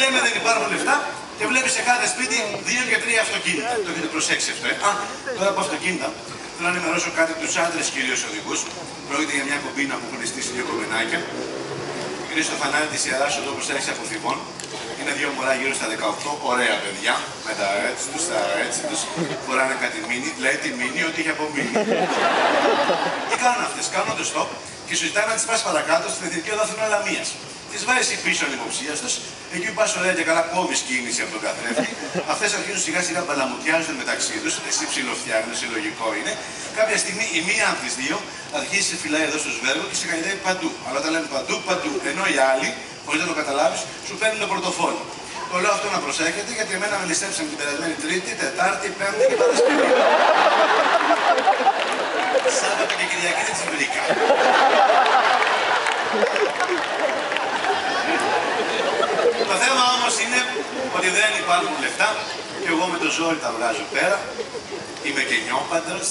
λέμε δεν υπάρχουν λεφτά και βλέπει σε κάθε σπίτι 2 και 3 αυτοκίνητα. Το έχετε προσέξει αυτό, Τώρα από αυτοκίνητα θέλω να ενημερώσω κάτι από τους άντρες κυρίως οδηγούς. Πρόκειται για μια κομπίνα που έχουν στήσει 2 κομμενάκια. Είναι στο φανάρι της Ιεράς Οδόπου έξι αποφημών. Είναι 2 μωρά γύρω στα 18, ωραία παιδιά, με τα έτσι τους, τα έτσι τους. Φοράνε κάτι μίνι, λέει τη μίνι, ότι είχε από μίνι. Τι κάνουν αυτές, κάνουν το stop και σου ζητάνε να τις πας παρακάτω στην εθνική οδό Αθηνών-Λαμίας. Τις βάζεις πίσω ανυποψίας τους, εκεί που πας ωραία και καλά κόβεις κίνηση από τον καθρέφτη. Αυτές αρχίζουν σιγά σιγά μπαλαμουτιάζουν μεταξύ τους, εσύ ψιλοφτιάχνουν, συλλογικό είναι. Κάποια στιγμή η μία από τις δύο αρχίζει σε φυλάει εδώ στο σβέργο και σε χαϊδεύει παντού. Αλλά όταν λέμε παντού, παντού. Ενώ οι άλλοι, χωρίς να το καταλάβεις, σου παίρνουν το πορτοφόλι. Το λέω αυτό να προσέχετε γιατί εμένα με ληστέψαν την περασμένη Τρίτη, Τετάρτη, Πέμπτη και Παρασκευή. Σάββατο και Κυριακή δεν τις βρήκα. Το θέμα όμως είναι ότι δεν υπάρχουν λεφτά και εγώ με το ζόρι τα βγάζω πέρα. Είμαι και νιόπαντρος.